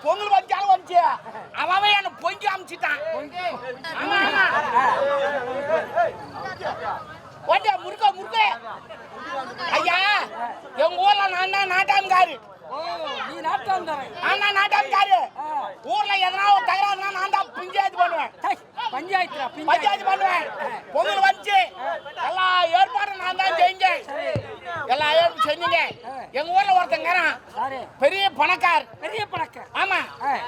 பொங்கல் வச்சாலும் வந்துச்சு அவன் என்ன பொங்கி அமிச்சிட்டான். முருக்க முருக்க ஐயா எங்க ஊர்ல நான் தான் நாட்டாம்காரு. நாட்டாம்காரு ஊர்ல எதனா ஒரு தகராறுனா நான் தான் பஞ்சாயத்து பண்ணுவேன். பஞ்சாயத்து பண்ணுவேன். பொங்கல் வந்துச்சு எல்லா ஏற்பாடும் நான் தான் செஞ்சேன். எல்லா ஏற்பாடும் செஞ்சீங்க. எங்க ஊர்ல ஒருத்தங்கிறான் பெரிய பணக்கார். ஆமா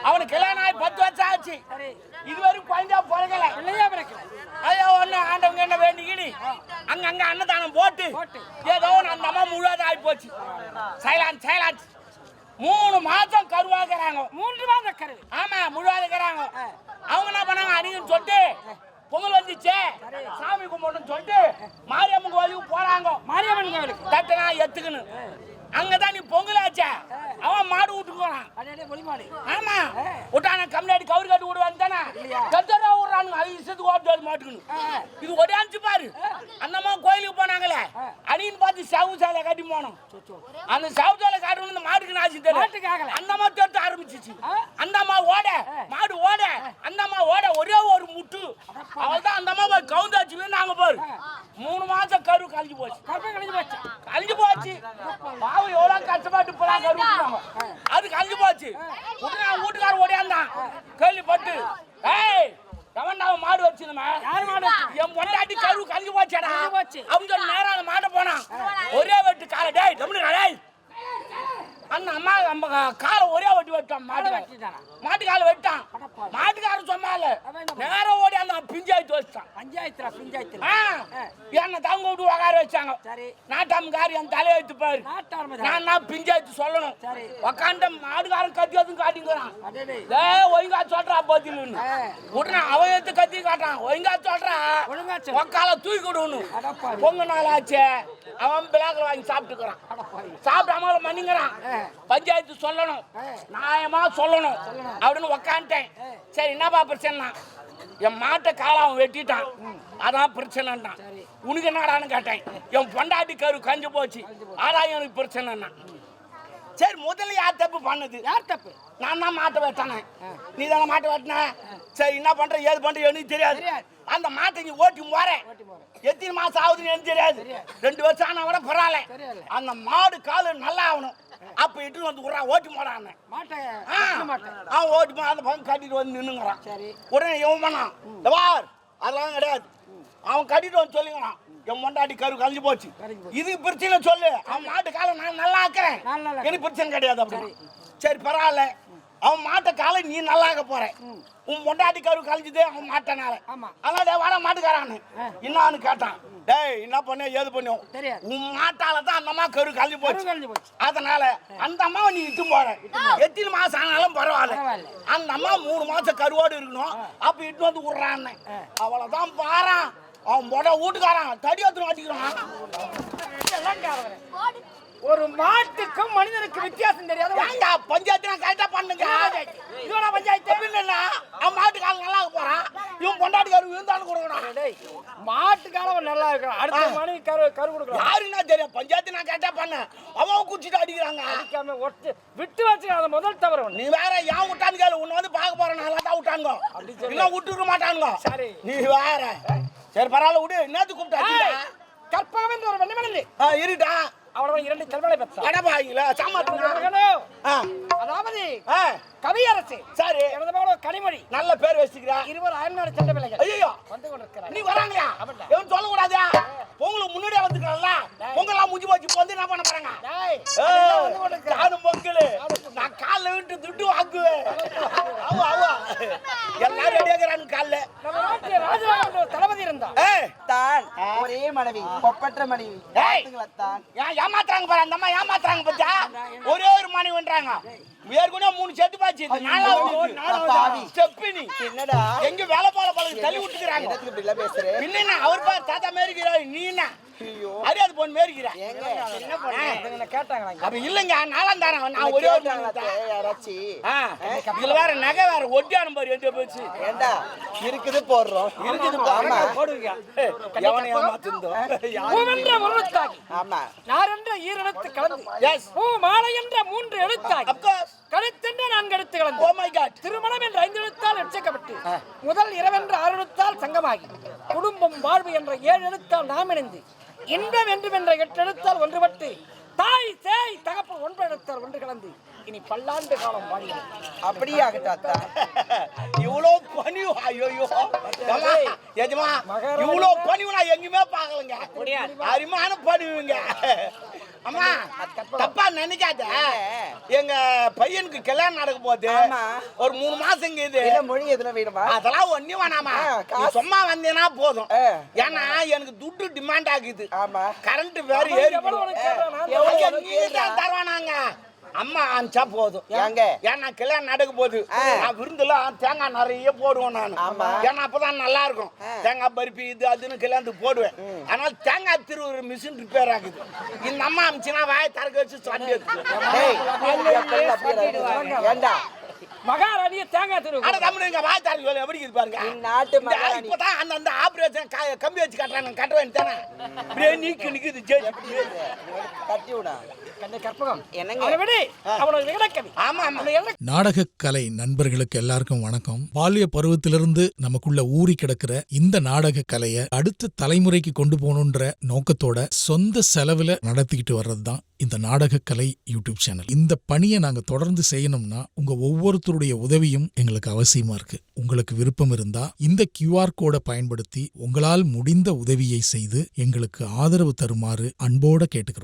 அவனுக்கு கல்யாணம் ஆகி 10 வருஷம் ஆச்சு. இதுவரைக்கும் குழந்தையா பிறக்கல. ஐயோ ஒண்ணு ஆண்டவங்க என்ன வேண்டிக்கிடி அங்க அன்னதானம் போட்டு ஏதோ அந்த அம்மா முழுவதும் ஆகி போச்சு. சைலான்ஸ் 3 மாசம் கருவாக்குறாங்க. 3 மாசம் கரு. ஆமா முழுவதுக்குறாங்க. அவங்க என்ன பண்ணாங்க அடின்னு சொல்லிட்டு பொங்கல் வந்துச்சு சாமி கும்பிட்டுன்னு சொல்லிட்டு மாரியம்மன் கோயிலுக்கு போறாங்க. மாரியம்மன் கோயிலுக்கு தட்டனா எத்துக்குன்னு அங்கதான் நீ பொங்கல் ஆச்சா அவன் மாடு விட்டு போறான். ஆமா விட்டான கம்யூனிட்டி கவுரு கட்டு விடுவான்னு தானே கத்தரா விடுறானுங்க. அது இசத்துக்கு ஓட்டு மாட்டுக்கணும். இது ஒடையாச்சு பாரு. அந்தம்மா கோயிலுக்கு போனாங்களே அடின்னு பார்த்து சவு சாலை கட்டி போனோம். அந்த சவு சாலை காட்டணும் இந்த மாட்டுக்கு நாச்சு தெரியும். அந்தம்மா தொட்டு ஆரம்பிச்சிச்சு. அந்தம்மா ஓட மாடு ஓட அந்தம்மா ஓட ஒரே ஒரு முட்டு அவள் தான் அந்தம்மா போய் கவுந்தாச்சு. நாங்க பாரு 3 மாசம் கரு கழிஞ்சு போச்சு. பாவு எவ்வளவு கஷ்டப்பட்டு போலாம் கரு அது கழிஞ்சு போச்சு. உடனே வீட்டுக்காரர் ஓடியாந்தான் கேள்விப்பட்டு கவர்னாவ மாடு வச்சுருமா என் பொண்டாட்டி கரு கழிஞ்சு போச்சாடா அப்படின்னு சொல்லி நேரம் அந்த மாட்டை போனான். ஒரே வெட்டு காலை டேய் தமிழ் அந்த அம்மா நம்ம காலை ஒரே வெட்டி வெட்டான். மாட்டு காலை வெட்டான். மாட்டுக்காரன் சொன்னால நேரம் ஓடி அந்த பிஞ்சாயத்து வச்சுட்டான். என்ன தங்க விட்டு உக்கார வச்சாங்க. நாட்டாமக்காரி என் தலையை வைத்து பாரு. நான் பிஞ்சாயத்து சொல்லணும். உக்காண்ட மாடுகாரன் கத்தியதும் காட்டிங்கிறான். ஒழுங்கா சொல்றா பதிலுன்னு உடனே அவன் எடுத்து கத்தி காட்டான். ஒழுங்கா சொல்றா உக்கால தூக்கி விடணும். பொங்க நாள் ஆச்சு அவன் பிளாக்ல வாங்கி சாப்பிட்டுக்கிறான். சாப்பிடாம மன்னிங்கிறான். பஞ்சாயத்து சொல்லணும் நியாயமா சொல்லணும் அப்படின்னு உக்காந்துட்டேன். சரி என்னப்பா பிரச்சனை? என் மாட்டை காலை அவன் வெட்டிட்டான் அதான் பிரச்சனைன்னா. உனக்கு என்னடான்னு கேட்டேன். என் பொண்டாட்டி கரு கஞ்சி போச்சு அதான் எனக்கு பிரச்சனைன்னா. சரி முதல்ல யார் தப்பு பண்ணது? யார் தப்பு? நான் தான் மாட்டை வெட்டானே. நீ தானே மாட்டை வெட்டின. சரி என்ன பண்ற ஏது பண்ற எனக்கு தெரியாது. அந்த மாட்டை நீ ஓட்டி போறேன் எத்தனை மாசம் ஆகுதுன்னு எனக்கு தெரியாது. 2 வருஷம் ஆனா விட பரவாயில்ல. அந்த மாடு காலு நல்லா ஆகணும். அப்ப இட்டு வந்து ஓட்டி போடான்னு அவன் ஓட்டி போ அந்த பக்கம் கட்டிட்டு வந்து நின்னுங்கிறான். உடனே இவன் பண்ணான் அதெல்லாம் கிடையாது. அவன் கட்டிட்டு வந்து சொல்லிங்கிறான் என் பொண்டாட்டி கரு கழிஞ்சு போச்சு. இதுக்கு பிரச்சனை சொல்லு. அவன் மாட்டு காலை நான் நல்லா ஆக்குறேன் எனக்கு பிரச்சனை கிடையாது அப்படின்னு. சரி பரவாயில்ல அவன் மாட்டை காலை நீ நல்லாக்க போற. உன் பொண்டாட்டி கரு கழிஞ்சுதே அவன் மாட்டனால. அதனால வாட மாட்டுக்காரான்னு என்னான்னு கேட்டான். டேய் என்ன பண்ண ஏது பண்ணும் உன் மாட்டால தான் அந்த அம்மா கரு கழிஞ்சு போச்சு. அதனால அந்த அம்மாவை நீ இட்டு போற. எத்தனை மாசம் ஆனாலும் பரவாயில்ல. அந்த அம்மா 3 மாசம் கருவோடு இருக்கணும். அப்ப இட்டு வந்து விடுறான்னு அவ்வளவுதான் பாறான். அவன் போட வீட்டுக்காரன் தடி எடுத்து மாட்டிக்கிறான். ஒரு மாட்டுக்கும் மனிதனுக்கு வித்தியாசம் தெரியாது. பஞ்சாயத்து கரெக்டா பண்ணுங்க. பஞ்சாயத்து அவன் மாட்டுக்காரன் நல்லா போறான். இவன் பொண்டாட்டிக்காரன் விழுந்தாலும் கொடுக்கணும். மாட்டுக்காரன் நல்லா இருக்கான். அடுத்த மணி கரு கொடுக்கணும். யாருன்னா தெரியும். பஞ்சாயத்து நான் கரெக்டா பண்ண அவன் குச்சிட்டு அடிக்கிறாங்க. அடிக்காம விட்டு வச்சு அதை முதல் தவறு. நீ வேற ஏன் விட்டான்னு கேளு. உன்னை வந்து பார்க்க போறேன் நல்லா தான் விட்டானுங்க. இன்னும் விட்டுருக்க மாட்டானுங்க. சரி நீ வேற சரி பரவாயில்ல விடு. என்னது கூப்பிட்டா கற்பாவன் ஒரு வெண்ணமணி இருட்டா அவ்வளவு 2 கல்வளை பெற்றான். அடபாயில சாமாத்துங்க. அதாவது கவியரசு சரி எனது மகளோ கனிமொழி நல்ல பேர் வச்சிருக்கா. 20 அயல்நாடு சண்டை பிள்ளைகள் ஐயோ வந்து கொண்டிருக்கிறாங்க. நீ வராங்களா? எவன் சொல்ல கூடாது. பொங்கலுக்கு முன்னாடியே வந்துக்கறல்ல. பொங்கலாம் முடிஞ்சு போச்சு. வந்து என்ன பண்ண போறாங்க? நானும் பொங்கல் நான் கால்ல விட்டு துட்டு வாங்குவேன். ஆமா எல்லாரும் ரெடியா இருக்காங்க. கால்ல நம்ம நாட்டு ராஜராஜ தளபதி இருந்தார். ஒரே மனைவி ஒப்பற்ற மனைவி பாத்துங்களத்தான். ஏன் ஏமாத்துறாங்க பாரு அந்த அம்மா ஏமாத்துறாங்க பத்தியா ஒரே ஒரு மனைவின்றாங்க ஏற்கனவே 3 செத்து பாச்சு நாலாவது ஸ்டெப்பினி என்னடா எங்க வேலை போல பழகு தள்ளி விட்டுக்கிறாங்க எதுக்கு இப்படி எல்லாம் பேசுறே? பின்ன அவர் பாரு தாத்தா மேரிக்கிறாரு நீ என்ன அறியாது பொண்ணு மேரிக்கிறா ஏங்க என்ன பண்ண கேட்டாங்களா? அப்ப இல்லங்க நாலாம் தாரம் நான் ஒரே ஒரு யாராச்சி இதுல வேற நகை வேற ஒட்டியான பாரு எந்த போச்சு ஏண்டா இருக்குது போடுறோம் ஆமா போடுவீங்க. எவனை ஏமாத்துந்தோ பூவென்ற முழுத்தாகி ஆமா நாரென்ற ஈரெழுத்து கலந்து எஸ் பூ மாலை என்ற 3 எழுத்தாகி of course கழுத்தென்ற 4 எழுத்து கலந்து oh my god திருமணம் என்ற 5 எழுத்தால் எச்சக்கப்பட்டு முதல் இரவென்ற 6 எழுத்தால் சங்கமாகி குடும்பம் வாழ்வு என்ற 7 எழுத்தால் நாம் இணைந்து இன்பம் என்றும் என்ற 8 எழுத்தால் ஒன்றுபட்டு தாய் சேய் தகப்பு 9 எழுத்தால் ஒன்று கலந்து இனி பல்லாண்டு காலம் வாழ்கிறது. அப்படியே ஆகட்டாத்தா. இவ்வளோ பணிவு ஐயோ எஜமா இவ்வளோ பணிவு நான் எங்கேயுமே பார்க்கலங்க அருமையான பணிவுங்க அம்மா தப்பா நினைக்காத எங்க பையனுக்கு கல்யாணம் நடக்க போகுது ஒரு 3 மாசம் இங்க இது மொழி எதுல வேணுமா? அதெல்லாம் ஒண்ணும் வேணாமா சும்மா வந்தேன்னா போதும் ஏன்னா எனக்கு துட்டு டிமாண்ட் ஆகுது ஆமா கரண்ட் வேற ஏறி தருவானாங்க அம்மா அனுப்பிச்சா போதும் ஏன்னா கல்யாணம் நடக்க போகுது நான் விருந்துலாம் தேங்காய் நிறைய போடுவேன் நான் ஏன்னா அப்பதான் நல்லா இருக்கும் தேங்காய் பருப்பி இது அதுன்னு கல்யாணத்துக்கு போடுவேன் அதனால தேங்காய் திருவுற மிஷின் ரிப்பேர் ஆகுது இந்த அம்மா அனுப்பிச்சுன்னா வாயை திறக்க வச்சு சொல்லி ஏண்டா மகாராணிய தேங்காய் திரு ஆனா தமிழுங்க வாயை திறக்க சொல்லி எப்படி இருக்குது பாருங்க நாட்டு மகாராணி இப்பதான் அந்த ஆபரேஷன் கம்பி வச்சு கட்டுறாங்க கட்ட வேண்டியதானே இப்படியே நீக்கி நிக்குது கட்டி விடா கற்பகம் என்னங்க ஆமா நாடகக் கலை நண்பர்களுக்கு எல்லாருக்கும் வணக்கம். பால்ய பருவத்திலிருந்து நமக்குள்ள ஊறி கிடக்கிற இந்த நாடக கலைய அடுத்த தலைமுறைக்கு கொண்டு போகணுன்ற நோக்கத்தோட சொந்த செலவுல நடத்திக்கிட்டு வர்றதுதான் இந்த நாடக கலை யூடியூப் சேனல். இந்த பணியை நாங்க தொடர்ந்து செய்யணும்னா உங்க ஒவ்வொருத்தருடைய உதவியும் எங்களுக்கு அவசியமா இருக்கு. உங்களுக்கு விருப்பம் இருந்தா இந்த QR கோடை பயன்படுத்தி உங்களால் முடிந்த உதவியை செய்து எங்களுக்கு ஆதரவு தருமாறு அன்போட கேட்டுக்கிறோம்.